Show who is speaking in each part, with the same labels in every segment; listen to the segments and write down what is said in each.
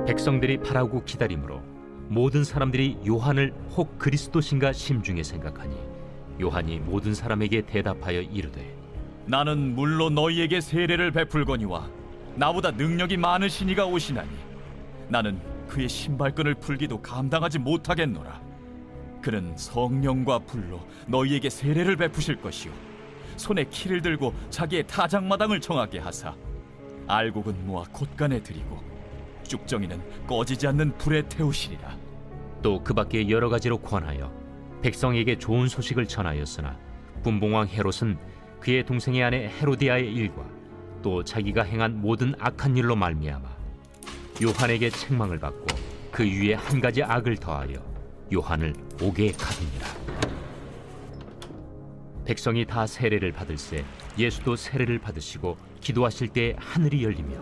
Speaker 1: 백성들이 바라고 기다림으로 모든 사람들이 요한을 혹 그리스도신가 심중에 생각하니 요한이 모든 사람에게 대답하여 이르되
Speaker 2: 나는 물로 너희에게 세례를 베풀거니와 나보다 능력이 많으시니가 오시나니 나는 그의 신발끈을 풀기도 감당하지 못하겠노라. 그는 성령과 불로 너희에게 세례를 베푸실 것이요 손에 키를 들고 자기의 타작마당을 정하게 하사 알곡은 모아 곶간에 들이고 쭉정이는 꺼지지 않는 불에 태우시리라.
Speaker 1: 또 그 밖에 여러 가지로 권하여 백성에게 좋은 소식을 전하였으나 분봉왕 헤롯은 그의 동생의 아내 헤로디아의 일과 또 자기가 행한 모든 악한 일로 말미암아 요한에게 책망을 받고 그 위에 한 가지 악을 더하여 요한을 옥에 가두니라. 백성이 다 세례를 받을새 예수도 세례를 받으시고 기도하실 때 하늘이 열리며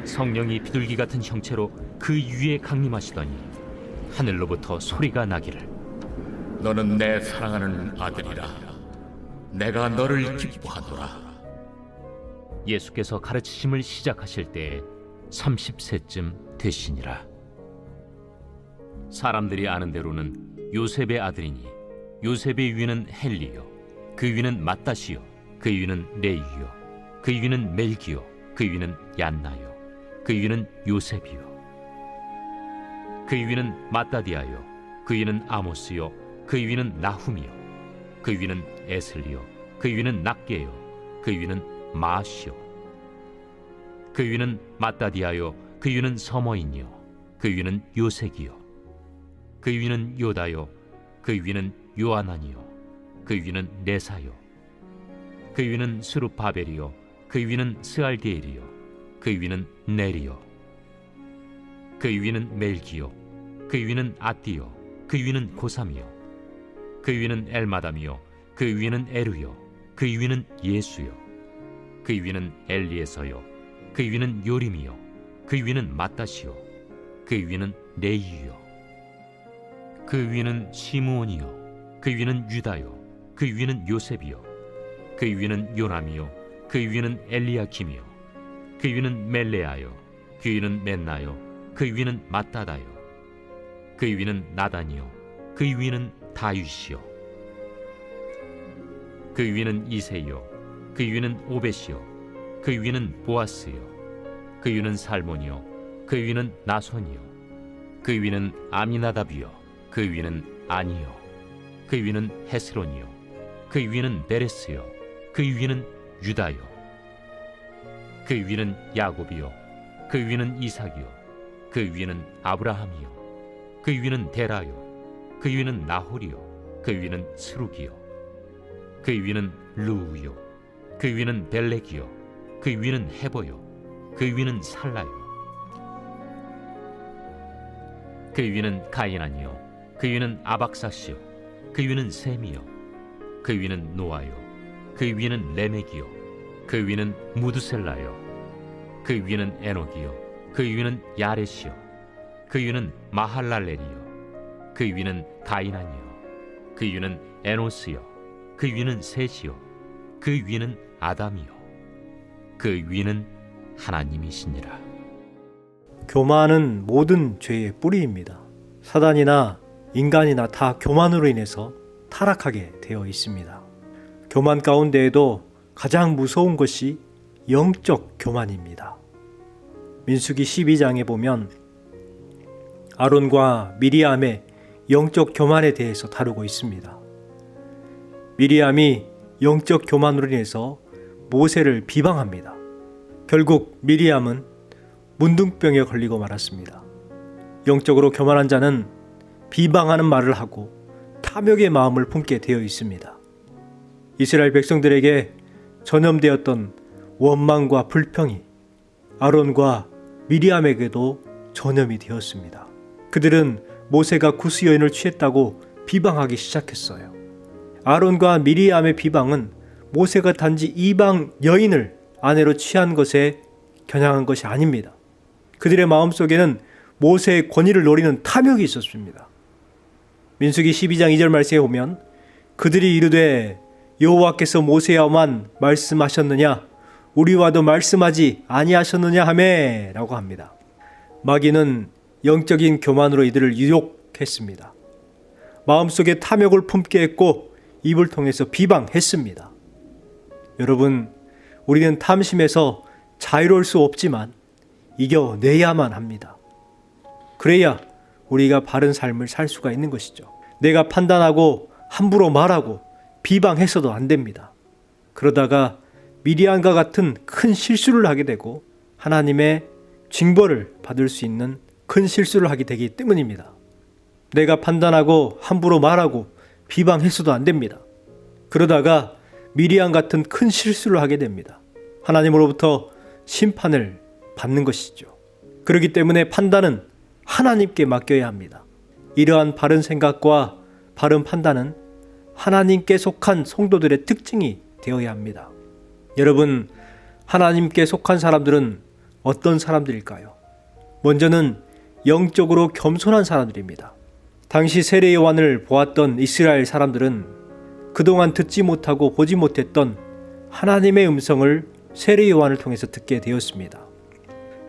Speaker 1: 성령이 비둘기 같은 형체로 그 위에 강림하시더니 하늘로부터 소리가 나기를
Speaker 3: 너는 내 사랑하는 아들이라. 내가 너를 기뻐하노라.
Speaker 1: 예수께서 가르치심을 시작하실 때에 30세쯤 되시니라. 사람들이 아는 대로는 요셉의 아들이니 요셉의 위는 헬리요 그 위는 맏다시요 그 위는 레이요 그 위는 멜기요 그 위는 얀나요 그 위는 요셉이요 그 위는 마따디아요 그 위는 아모스요 그 위는 나훔이요 그 위는 에슬리요 그 위는 낫게요 그 위는 마시요 그 위는 마따디아요 그 위는 서머인이요 그 위는 요색이요 그 위는 요다요 그 위는 요아난이요 그 위는 네사요 그 위는 스룹바벨이요 그 위는 스알디엘이요 그 위는 네리요 그 위는 멜기요 그 위는 아띠요 그 위는 고삼이요 그 위는 엘마담이요 그 위는 에루요 그 위는 예수요 그 위는 엘리에서요 그 위는 요림이요 그 위는 맏다시요 그 위는 레이요 그 위는 시므온이요 그 위는 유다요 그 위는 요셉이요 그 위는 요남이요 그 위는 엘리야킴이요 그 위는 멜레아요 그 위는 멘나요 그 위는 마따다요 그 위는 나단이요 그 위는 다윗이요 그 위는 이세요 그 위는 오벳이요 그 위는 보아스요 그 위는 살몬이요 그 위는 나손이요 그 위는 아미나답이요 그 위는 아니요 그 위는 헤스론이요 그 위는 베레스요 그 위는 유다요 그 위는 야곱이요 그 위는 이삭이요 그 위는 아브라함이요 그 위는 데라요 그 위는 나홀이요 그 위는 스룩이요 그 위는 루우요 그 위는 벨렉이요 그 위는 헤보요 그 위는 살라요 그 위는 가이난이요 그 위는 아박사시요 그 위는 셈이요 그 위는 노아요 그 위는 레멕이요 그 위는 무드셀라요 그 위는 에녹이요 그 위는 야렛이요 그 위는 마할랄렐이요 그 위는 가이난이요 그 위는 에노스요 그 위는 셋이요 그 위는 아담이요 그 위는 하나님이시니라.
Speaker 4: 교만은 모든 죄의 뿌리입니다. 사단이나 인간이나 다 교만으로 인해서 타락하게 되어 있습니다. 교만 가운데에도 가장 무서운 것이 영적 교만입니다. 민수기 12장에 보면 아론과 미리암의 영적 교만에 대해서 다루고 있습니다. 미리암이 영적 교만으로 인해서 모세를 비방합니다. 결국 미리암은 문둥병에 걸리고 말았습니다. 영적으로 교만한 자는 비방하는 말을 하고 탐욕의 마음을 품게 되어 있습니다. 이스라엘 백성들에게 전염되었던 원망과 불평이 아론과 미리암에게도 전염이 되었습니다. 그들은 모세가 구스 여인을 취했다고 비방하기 시작했어요. 아론과 미리암의 비방은 모세가 단지 이방 여인을 아내로 취한 것에 겨냥한 것이 아닙니다. 그들의 마음속에는 모세의 권위를 노리는 탐욕이 있었습니다. 민수기 12장 2절 말씀에 보면 그들이 이르되 여호와께서 모세와만 말씀하셨느냐 우리와도 말씀하지 아니하셨느냐 하매 라고 합니다. 마귀는 영적인 교만으로 이들을 유혹했습니다. 마음속에 탐욕을 품게 했고 입을 통해서 비방했습니다. 여러분, 우리는 탐심에서 자유로울 수 없지만 이겨내야만 합니다. 그래야 우리가 바른 삶을 살 수가 있는 것이죠. 내가 판단하고 함부로 말하고 비방해서도 안 됩니다. 그러다가 미디안과 같은 큰 실수를 하게 되고 하나님의 징벌을 받을 수 있는 큰 실수를 하게 되기 때문입니다. 내가 판단하고 함부로 말하고 비방해서도 안 됩니다. 그러다가 미디안 같은 큰 실수를 하게 됩니다. 하나님으로부터 심판을 받는 것이죠. 그렇기 때문에 판단은 하나님께 맡겨야 합니다. 이러한 바른 생각과 바른 판단은 하나님께 속한 성도들의 특징이 되어야 합니다. 여러분, 하나님께 속한 사람들은 어떤 사람들일까요? 먼저는 영적으로 겸손한 사람들입니다. 당시 세례 요한을 보았던 이스라엘 사람들은 그동안 듣지 못하고 보지 못했던 하나님의 음성을 세례 요한을 통해서 듣게 되었습니다.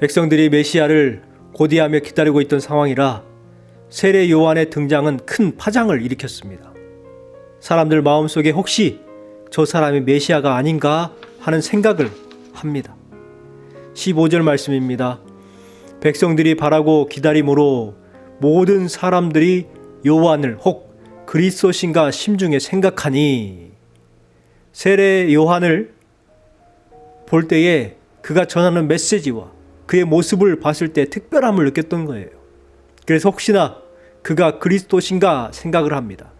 Speaker 4: 백성들이 메시아를 고대하며 기다리고 있던 상황이라 세례 요한의 등장은 큰 파장을 일으켰습니다. 사람들 마음속에 혹시 저 사람이 메시아가 아닌가 하는 생각을 합니다. 15절 말씀입니다. 백성들이 바라고 기다림으로 모든 사람들이 요한을 혹 그리스도신가 심중에 생각하니, 세례 요한을 볼 때에 그가 전하는 메시지와 그의 모습을 봤을 때 특별함을 느꼈던 거예요. 그래서 혹시나 그가 그리스도신가 생각을 합니다.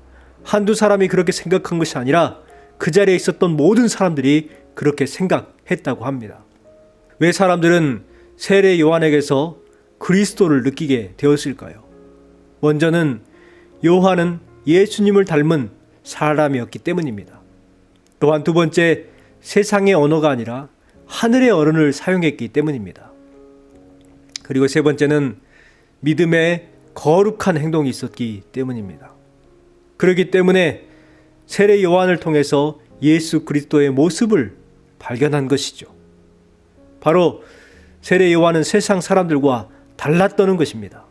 Speaker 4: 한두 사람이 그렇게 생각한 것이 아니라 그 자리에 있었던 모든 사람들이 그렇게 생각했다고 합니다. 왜 사람들은 세례 요한에게서 그리스도를 느끼게 되었을까요? 먼저는 요한은 예수님을 닮은 사람이었기 때문입니다. 또한 두 번째, 세상의 언어가 아니라 하늘의 언어를 사용했기 때문입니다. 그리고 세 번째는 믿음의 거룩한 행동이 있었기 때문입니다. 그렇기 때문에 세례 요한을 통해서 예수 그리스도의 모습을 발견한 것이죠. 바로 세례 요한은 세상 사람들과 달랐다는 것입니다.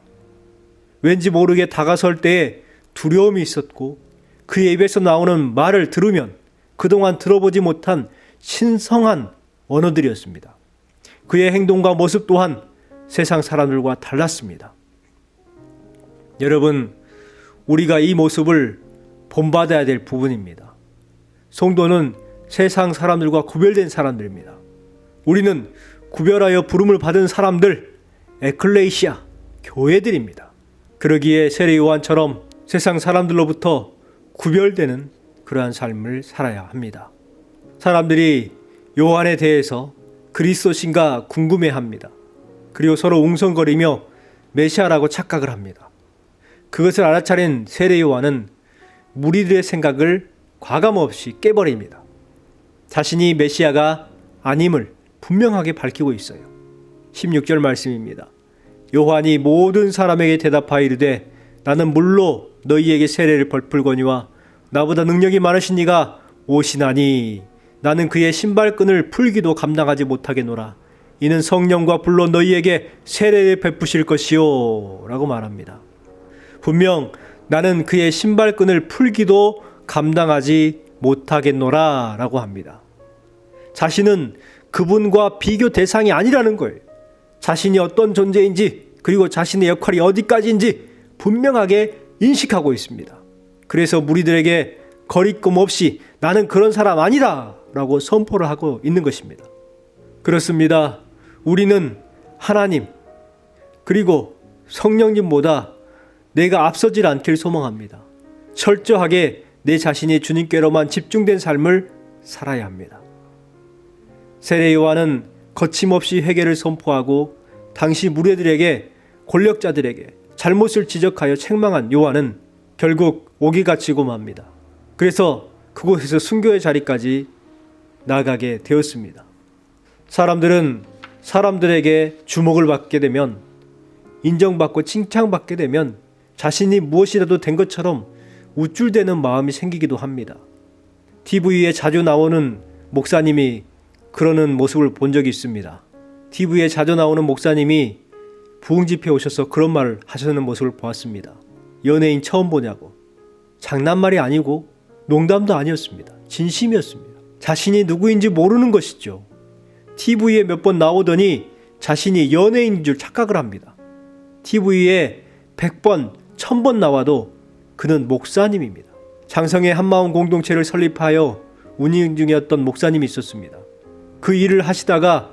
Speaker 4: 왠지 모르게 다가설 때에 두려움이 있었고 그의 입에서 나오는 말을 들으면 그동안 들어보지 못한 신성한 언어들이었습니다. 그의 행동과 모습 또한 세상 사람들과 달랐습니다. 여러분, 우리가 이 모습을 본받아야 될 부분입니다. 성도는 세상 사람들과 구별된 사람들입니다. 우리는 구별하여 부름을 받은 사람들, 에클레이시아, 교회들입니다. 그러기에 세례 요한처럼 세상 사람들로부터 구별되는 그러한 삶을 살아야 합니다. 사람들이 요한에 대해서 그리스도신가 궁금해합니다. 그리고 서로 웅성거리며 메시아라고 착각을 합니다. 그것을 알아차린 세례 요한은 무리들의 생각을 과감없이 깨버립니다. 자신이 메시아가 아님을 분명하게 밝히고 있어요. 16절 말씀입니다. 요한이 모든 사람에게 대답하여 이르되 나는 물로 너희에게 세례를 베풀거니와 나보다 능력이 많으신 이가 오시나니 나는 그의 신발끈을 풀기도 감당하지 못하겠노라. 이는 성령과 불로 너희에게 세례를 베푸실 것이요 라고 말합니다. 분명 나는 그의 신발끈을 풀기도 감당하지 못하겠노라 라고 합니다. 자신은 그분과 비교 대상이 아니라는 거예요. 자신이 어떤 존재인지 그리고 자신의 역할이 어디까지인지 분명하게 인식하고 있습니다. 그래서 무리들에게 거리낌 없이 나는 그런 사람 아니다 라고 선포를 하고 있는 것입니다. 그렇습니다. 우리는 하나님 그리고 성령님보다 내가 앞서질 않길 소망합니다. 철저하게 내 자신이 주님께로만 집중된 삶을 살아야 합니다. 세례 요한은 거침없이 회개를 선포하고 당시 무리들에게 권력자들에게 잘못을 지적하여 책망한 요한은 결국 오기가 지고 맙니다. 그래서 그곳에서 순교의 자리까지 나가게 되었습니다. 사람들은 사람들에게 주목을 받게 되면, 인정받고 칭찬받게 되면 자신이 무엇이라도 된 것처럼 우쭐대는 마음이 생기기도 합니다. TV에 자주 나오는 목사님이 그러는 모습을 본 적이 있습니다. TV에 자주 나오는 목사님이 부흥집회에 오셔서 그런 말을 하시는 모습을 보았습니다. 연예인 처음 보냐고. 장난말이 아니고 농담도 아니었습니다. 진심이었습니다. 자신이 누구인지 모르는 것이죠. TV에 몇 번 나오더니 자신이 연예인인 줄 착각을 합니다. TV에 100번, 1000번 나와도 그는 목사님입니다. 장성의 한마음 공동체를 설립하여 운영 중이었던 목사님이 있었습니다. 그 일을 하시다가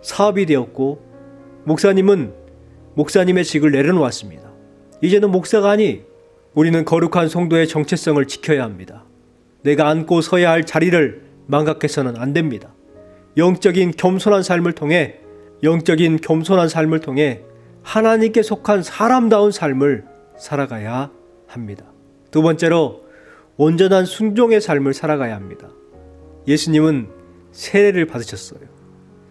Speaker 4: 사업이 되었고 목사님은 목사님의 직을 내려놓았습니다. 이제는 목사가 아니 우리는 거룩한 성도의 정체성을 지켜야 합니다. 내가 앉고 서야 할 자리를 망각해서는 안 됩니다. 영적인 겸손한 삶을 통해 하나님께 속한 사람다운 삶을 살아가야 합니다. 두 번째로 온전한 순종의 삶을 살아가야 합니다. 예수님은 세례를 받으셨어요.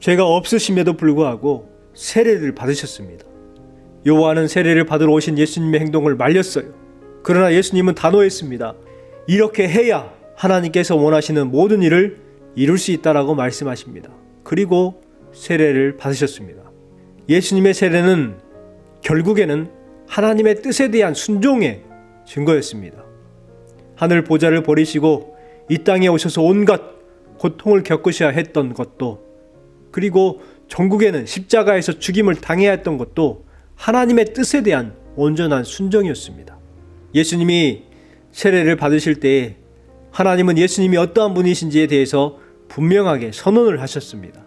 Speaker 4: 죄가 없으심에도 불구하고 세례를 받으셨습니다. 요한은 세례를 받으러 오신 예수님의 행동을 말렸어요. 그러나 예수님은 단호했습니다. 이렇게 해야 하나님께서 원하시는 모든 일을 이룰 수 있다라고 말씀하십니다. 그리고 세례를 받으셨습니다. 예수님의 세례는 결국에는 하나님의 뜻에 대한 순종의 증거였습니다. 하늘 보좌를 버리시고 이 땅에 오셔서 온갖 고통을 겪으셔야 했던 것도, 그리고 전국에는 십자가에서 죽임을 당해야 했던 것도 하나님의 뜻에 대한 온전한 순종이었습니다. 예수님이 세례를 받으실 때에 하나님은 예수님이 어떠한 분이신지에 대해서 분명하게 선언을 하셨습니다.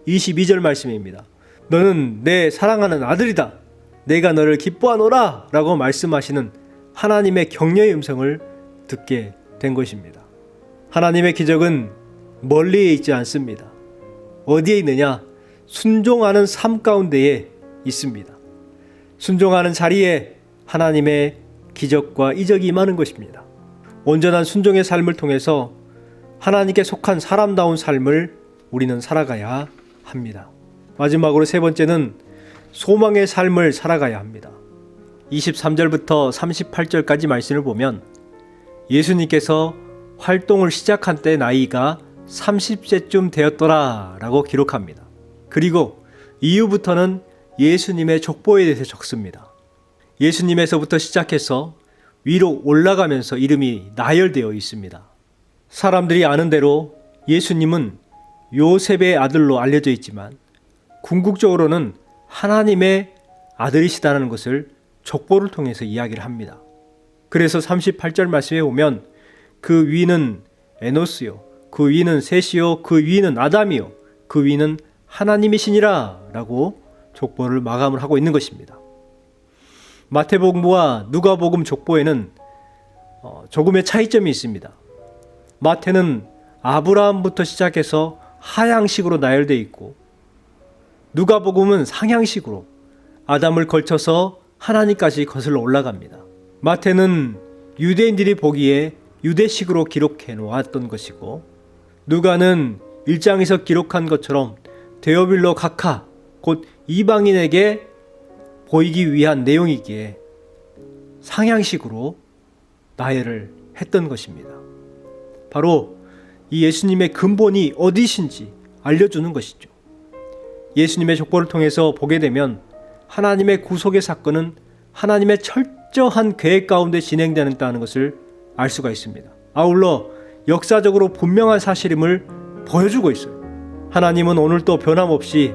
Speaker 4: 22절 말씀입니다. 너는 내 사랑하는 아들이다. 내가 너를 기뻐하노라 라고 말씀하시는 하나님의 격려의 음성을 듣게 된 것입니다. 하나님의 기적은 멀리에 있지 않습니다. 어디에 있느냐? 순종하는 삶 가운데에 있습니다. 순종하는 자리에 하나님의 기적과 이적이 임하는 것입니다. 온전한 순종의 삶을 통해서 하나님께 속한 사람다운 삶을 우리는 살아가야 합니다. 마지막으로 세 번째는 소망의 삶을 살아가야 합니다. 23절부터 38절까지 말씀을 보면 예수님께서 활동을 시작한 때 나이가 30세쯤 되었더라 라고 기록합니다. 그리고 이후부터는 예수님의 족보에 대해서 적습니다. 예수님에서부터 시작해서 위로 올라가면서 이름이 나열되어 있습니다. 사람들이 아는 대로 예수님은 요셉의 아들로 알려져 있지만 궁극적으로는 하나님의 아들이시다는 것을 족보를 통해서 이야기를 합니다. 그래서 38절 말씀에 보면 그 위는 에노스요, 그 위는 셋이요, 그 위는 아담이요, 그 위는 하나님이시니라 라고 족보를 마감을 하고 있는 것입니다. 마태복음과 누가복음 족보에는 조금의 차이점이 있습니다. 마태는 아브라함부터 시작해서 하향식으로 나열되어 있고 누가복음은 상향식으로 아담을 걸쳐서 하나님까지 거슬러 올라갑니다. 마태는 유대인들이 보기에 유대식으로 기록해 놓았던 것이고 누가는 1장에서 기록한 것처럼 데오빌로 각하 곧 이방인에게 보이기 위한 내용이기에 상향식으로 나열을 했던 것입니다. 바로 이 예수님의 근본이 어디신지 알려주는 것이죠. 예수님의 족보를 통해서 보게 되면 하나님의 구속의 사건은 하나님의 철저한 계획 가운데 진행되는다는 것을 알 수가 있습니다. 아울러 역사적으로 분명한 사실임을 보여주고 있어요. 하나님은 오늘도 변함없이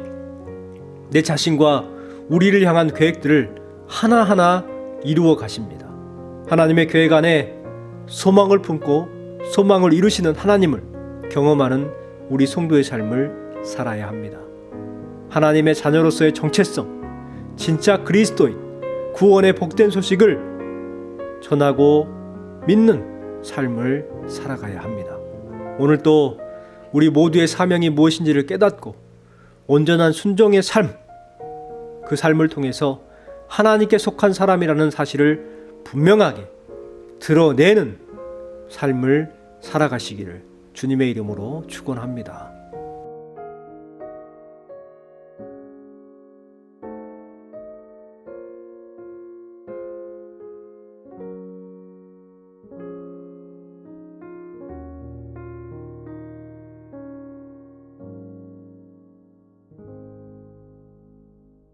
Speaker 4: 내 자신과 우리를 향한 계획들을 하나하나 이루어 가십니다. 하나님의 계획 안에 소망을 품고 소망을 이루시는 하나님을 경험하는 우리 성도의 삶을 살아야 합니다. 하나님의 자녀로서의 정체성, 진짜 그리스도인, 구원의 복된 소식을 전하고 믿는 삶을 살아가야 합니다. 오늘 또 우리 모두의 사명이 무엇인지를 깨닫고 온전한 순종의 삶, 그 삶을 통해서 하나님께 속한 사람이라는 사실을 분명하게 드러내는 삶을 살아가시기를 주님의 이름으로 축원합니다.